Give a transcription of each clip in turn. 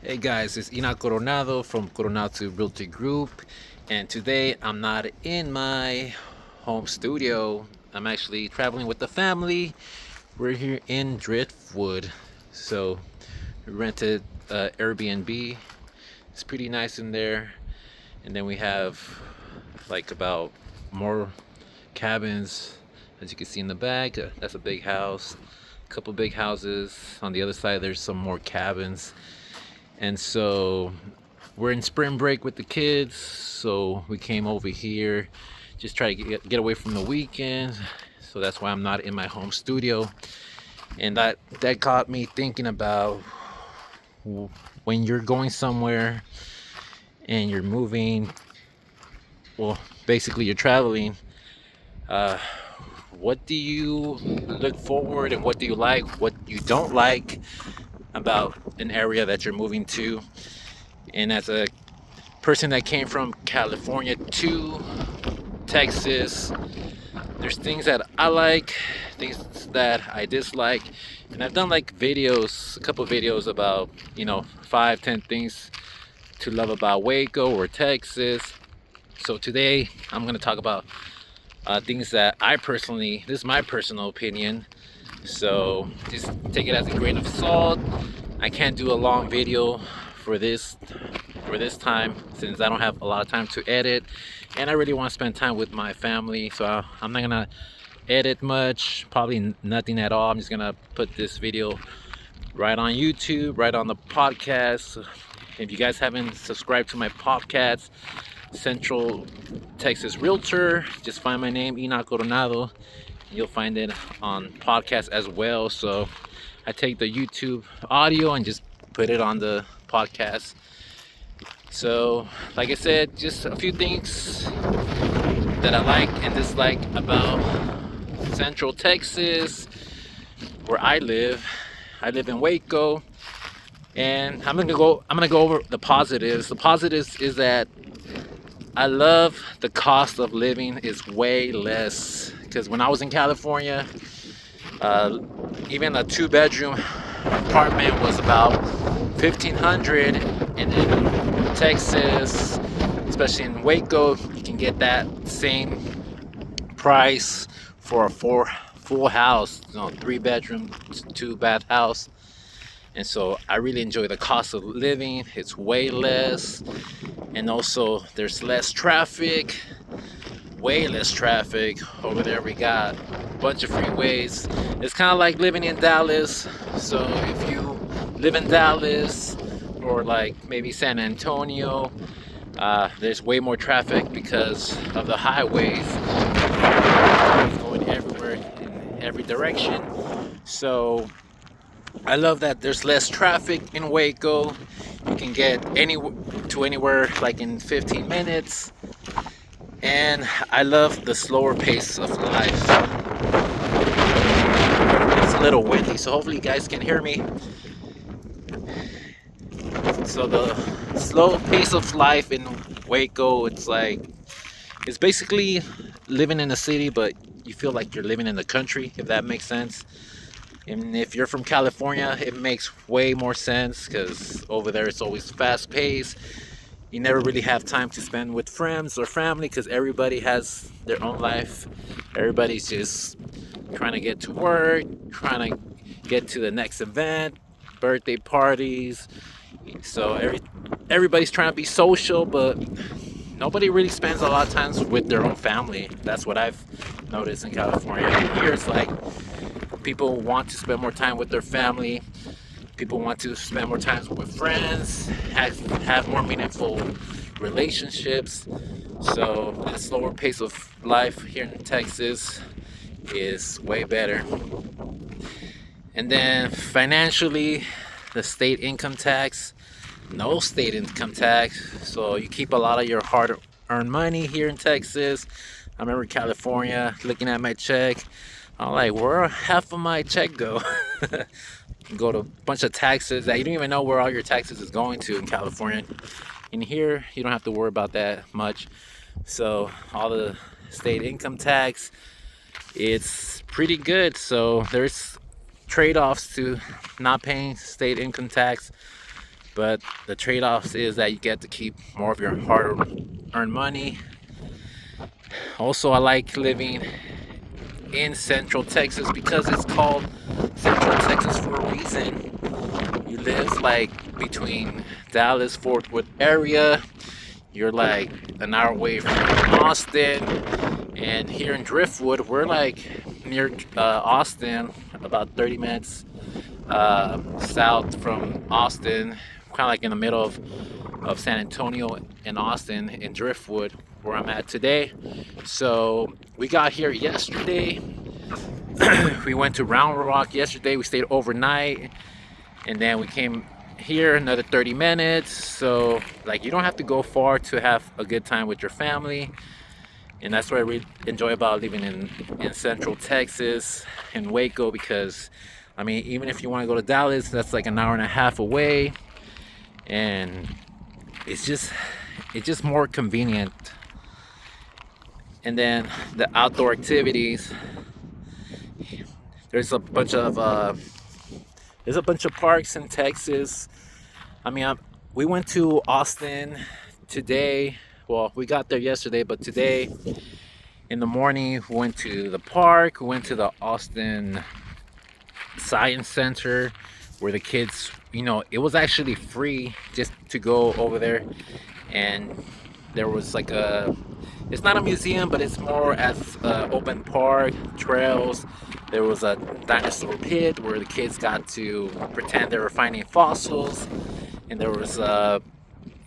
Hey guys, it's Enoch Coronado from Coronado Realtor Group, and today I'm not in my home studio. I'm actually traveling with the family. We're here in Driftwood, so we rented Airbnb. It's pretty nice in there, and then we have like about more cabins, as you can see in the back. That's a big house, a couple big houses. On the other side, there's some more cabins. And so we're in spring break with the kids, so we came over here, just try to get away from the weekend. So that's why I'm not in my home studio. And that got me thinking about when you're going somewhere and you're moving, well, basically you're traveling. Uh, what do you look forward and what do you like, what you don't like about an area that you're moving to? And as a person that came from California to Texas, there's things that I like, things that I dislike, and I've done like videos, a couple of videos about 5-10 things to love about Waco or Texas. So today I'm going to talk about things that this is my personal opinion, so just take it as a grain of salt. I can't do a long video for this time, since I don't have a lot of time to edit, and I really want to spend time with my family. So I'm not gonna edit much, probably nothing at all. I'm just gonna put this video right on YouTube, right on the podcast. If you guys haven't subscribed to my podcast, Central Texas Realtor, just find my name, Enoch Coronado. You'll find it on podcast as well. So I take the YouTube audio and just put it on the podcast. So, like I said, just a few things that I like and dislike about Central Texas, where I live. I live in Waco, and I'm gonna go over the positives. The positives is that I love the cost of living is way less. Because when I was in California, even a 2-bedroom apartment was about $1,500, and in Texas, especially in Waco, you can get that same price for a full house, 3-bedroom, 2-bath house. And so I really enjoy the cost of living. It's way less, and also there's less traffic. Way less traffic over there. We got a bunch of freeways. It's kind of like living in Dallas. So if you live in Dallas or like maybe San Antonio, there's way more traffic because of the highways going everywhere in every direction. So I love that there's less traffic in Waco. You can get anywhere like in 15 minutes. And I love the slower pace of life. It's a little windy, so hopefully you guys can hear me. So the slow pace of life in Waco, it's basically living in a city, but you feel like you're living in the country, if that makes sense. And if you're from California, it makes way more sense, because over there it's always fast paced. You never really have time to spend with friends or family because everybody has their own life. Everybody's just trying to get to work, trying to get to the next event, birthday parties. So everybody's trying to be social, but nobody really spends a lot of time with their own family. That's what I've noticed in California. Here it's like people want to spend more time with their family. People want to spend more time with friends, have more meaningful relationships. So the slower pace of life here in Texas is way better. And then financially, the state income tax, no state income tax. So you keep a lot of your hard-earned money here in Texas. I remember California, looking at my check, I'm like, where half of my check go? Go to a bunch of taxes that you don't even know where all your taxes is going to in California. In here, you don't have to worry about that much. So all the state income tax, it's pretty good. So there's trade-offs to not paying state income tax. but the trade-offs is that you get to keep more of your hard-earned money. Also, I like living in Central Texas because it's called Central Texas for a reason. You live like between Dallas, Fort Worth area. You're like an hour away from Austin, and here in Driftwood, we're like near Austin, about 30 minutes south from Austin, kind of like in the middle of San Antonio and Austin in Driftwood, where I'm at today. So we got here yesterday. We went to Round Rock yesterday. We stayed overnight, and then we came here another 30 minutes. So like, you don't have to go far to have a good time with your family. And that's what I really enjoy about living in Central Texas, in Waco, because I mean, even if you want to go to Dallas, that's like an hour and a half away, and it's just more convenient. And then the outdoor activities, there's a bunch of parks in Texas. I mean, we went to Austin today. Well, we got there yesterday, but today in the morning we went to the park. We went to the Austin Science Center, where the kids, it was actually free just to go over there. And there was like it's not a museum, but it's more as open park, trails. There was a dinosaur pit where the kids got to pretend they were finding fossils, and there was a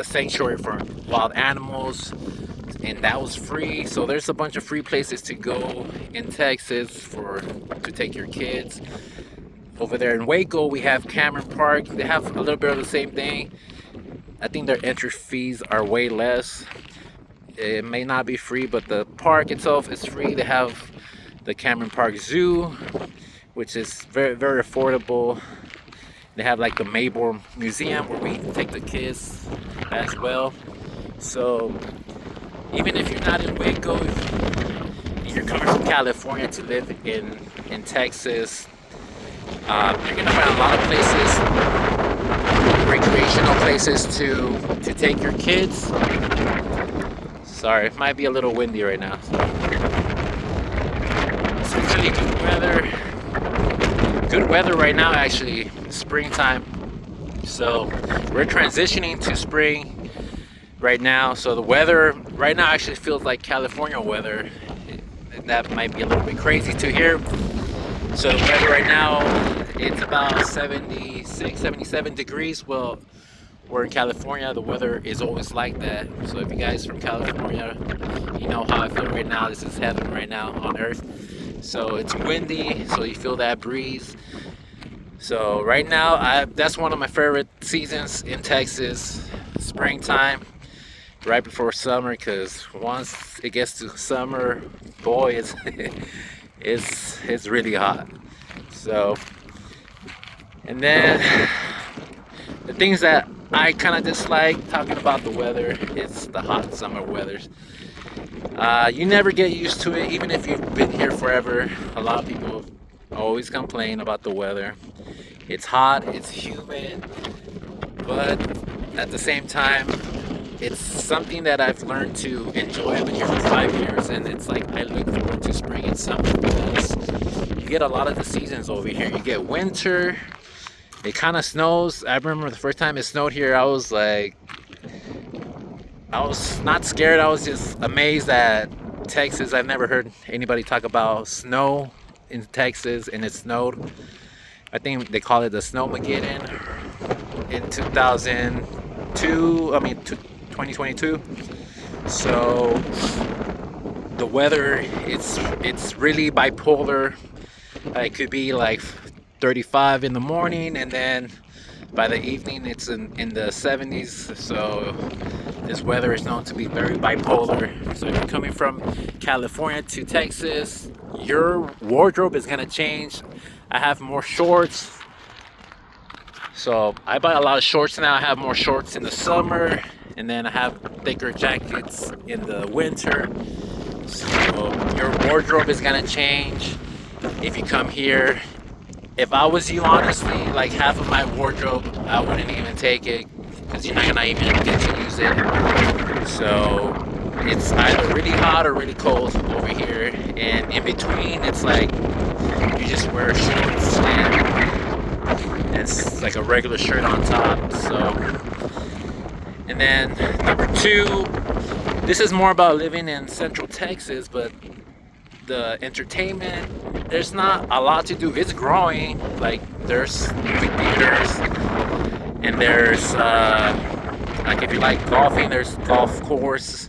sanctuary for wild animals, and that was free. So there's a bunch of free places to go in Texas to take your kids. Over there in Waco, we have Cameron Park. They have a little bit of the same thing. I think their entry fees are way less. It may not be free, but the park itself is free. They have the Cameron Park Zoo, which is very, very affordable. They have like the Mayborn Museum, where we take the kids as well. So even if you're not in Waco, if you're coming from California to live in Texas, you're gonna find a lot of places, recreational places to take your kids. Sorry, it might be a little windy right now. It's really good weather. Good weather right now, actually, springtime. So we're transitioning to spring right now. So the weather right now actually feels like California weather. That might be a little bit crazy to hear. So the weather right now, it's about 76, 77 degrees. Well, we're in California, the weather is always like that. So if you guys from California, you know how I feel right now. This is heaven right now on earth. So it's windy, so you feel that breeze. So right now, that's one of my favorite seasons in Texas, springtime, right before summer, because once it gets to summer, boy, it's really hot. So, and then the things that I kind of dislike talking about the weather is the hot summer weathers. You never get used to it, even if you've been here forever. A lot of people always complain about the weather. It's hot, it's humid, but at the same time, it's something that I've learned to enjoy. I've been here for 5 years, and it's like I look forward to spring and summer because you get a lot of the seasons over here. You get winter, it kind of snows. I remember the first time it snowed here, I was not scared, I was just amazed at Texas. I've never heard anybody talk about snow in Texas, and it snowed. I think they call it the Snowmageddon in 2022. So the weather, it's really bipolar. It could be like 35 in the morning, and then by the evening it's in the 70s. So this weather is known to be very bipolar. So if you're coming from California to Texas, your wardrobe is gonna change. I have more shorts, so I buy a lot of shorts now. I have more shorts in the summer, and then I have thicker jackets in the winter. So your wardrobe is gonna change if you come here. If I was you, honestly, like half of my wardrobe, I wouldn't even take it. because you're not gonna even get to use it. So it's either really hot or really cold over here, and in between, it's like you just wear shorts and it's like a regular shirt on top. So, and then number two, this is more about living in Central Texas, but the entertainment, there's not a lot to do. It's growing. Like there's movie theaters, and there's like if you like golfing, there's golf course.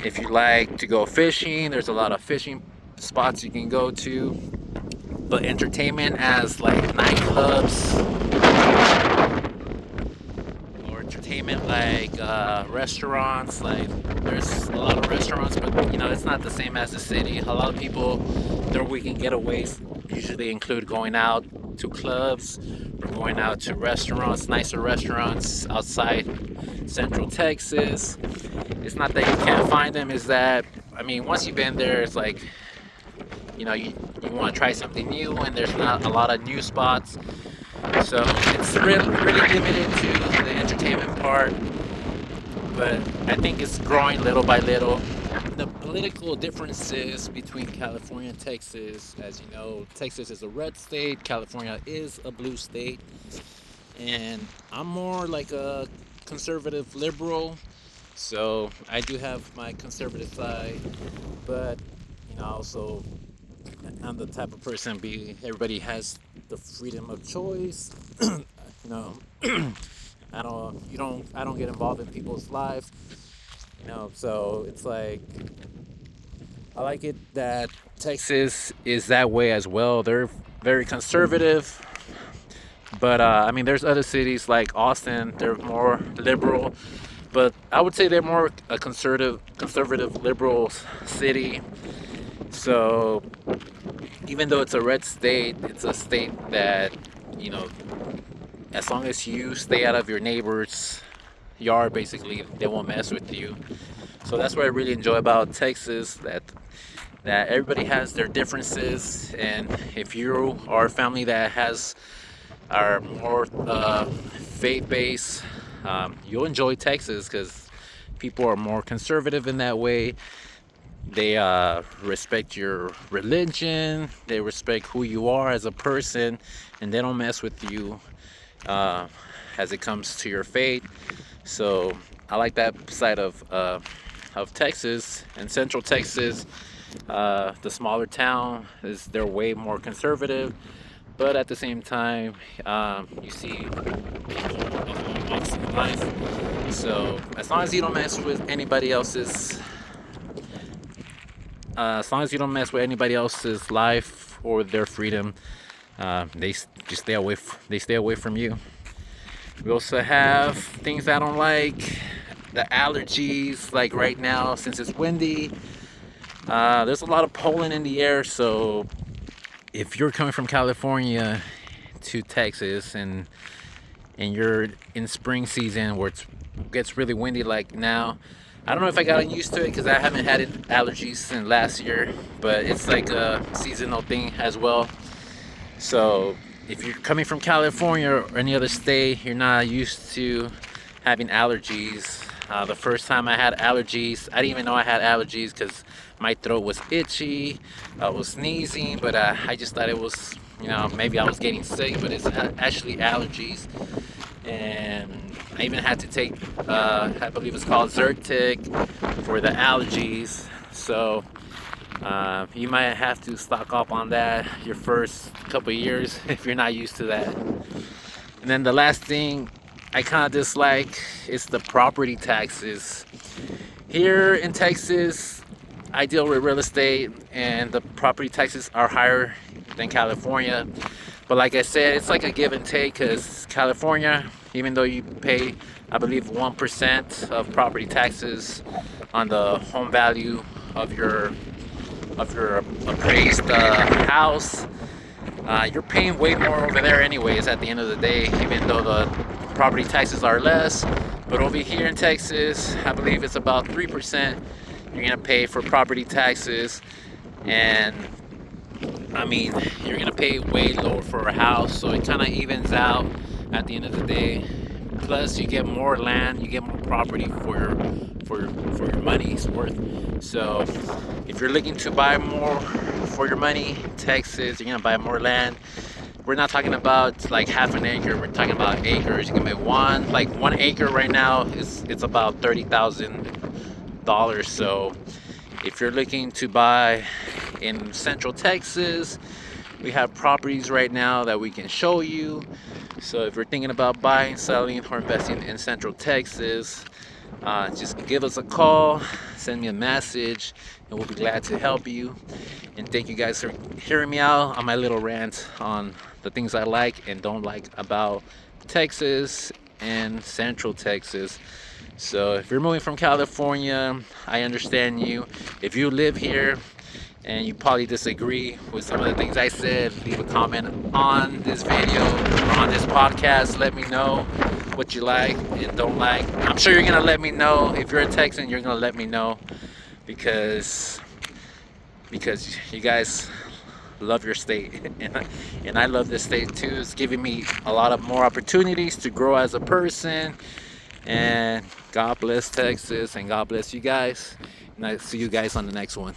If you like to go fishing, there's a lot of fishing spots you can go to. But entertainment as like nightclubs or entertainment like restaurants, like there's a lot of restaurants, but you know it's not the same as the city. A lot of people, their weekend getaways usually include going out to clubs or going out to restaurants, nicer restaurants outside Central Texas. It's not that you can't find them, is that I mean once you've been there, it's like you know you want to try something new, and there's not a lot of new spots. So it's really limited to the entertainment part, but I think it's growing little by little. The political differences between California and Texas, as you know, Texas is a red state, California is a blue state, and I'm more like a conservative liberal, so I do have my conservative side, but you know, also I'm the type of person everybody has the freedom of choice. You know, I don't get involved in people's lives. You know, so it's like I like it that Texas is that way as well. They're very conservative, but I mean, there's other cities like Austin. They're more liberal, but I would say they're more a conservative liberal city. So even though it's a red state, it's a state that, you know, as long as you stay out of your neighbor's yard, basically, they won't mess with you. So that's what I really enjoy about Texas, that everybody has their differences, and if you are a family that are more faith-based, you'll enjoy Texas because people are more conservative in that way. They respect your religion, they respect who you are as a person, and they don't mess with you as it comes to your faith. So I like that side of Texas. And Central Texas, the smaller town, they're way more conservative, but at the same time, you see people of all walks of life. So as long as you don't mess with anybody else's life or their freedom, they just they stay away from you. We also have things I don't like, the allergies. Like right now, since it's windy, there's a lot of pollen in the air. So if you're coming from California to Texas and you're in spring season where it gets really windy like now, I don't know if I got used to it because I haven't had allergies since last year, but it's like a seasonal thing as well. So if you're coming from California or any other state, you're not used to having allergies. The first time I had allergies, I didn't even know I had allergies because my throat was itchy, I was sneezing, but I just thought it was, you know, maybe I was getting sick, but it's actually allergies. And I even had to take, I believe it's called Zyrtec for the allergies. So you might have to stock up on that your first couple of years if you're not used to that. And then the last thing I kind of dislike is the property taxes. Here in Texas, I deal with real estate, and the property taxes are higher than California. But like I said, it's like a give and take, because California, even though you pay, I believe, 1% of property taxes on the home value of your appraised house, you're paying way more over there anyways at the end of the day, even though the property taxes are less. But over here in Texas, I believe it's about 3% you're gonna pay for property taxes. And I mean, you're gonna pay way lower for a house, so it kind of evens out at the end of the day. plus you get more land, you get more property for your money's worth. So if you're looking to buy more for your money, Texas, you're gonna buy more land. We're not talking about like half an acre. We're talking about acres. You can buy one acre right now is it's about $30,000. So if you're looking to buy in Central Texas, we have properties right now that we can show you. So if you're thinking about buying, selling, or investing in Central Texas, just give us a call, send me a message, and we'll be glad to help you. And thank you guys for hearing me out on my little rant on the things I like and don't like about Texas and Central Texas. So if you're moving from California, I understand you. If you live here and you probably disagree with some of the things I said, leave a comment on this video or on this podcast. Let me know what you like and don't like. I'm sure you're gonna let me know. If you're a Texan, you're gonna let me know because you guys love your state and I love this state too. It's giving me a lot of more opportunities to grow as a person. And God bless Texas and God bless you guys. And I see you guys on the next one.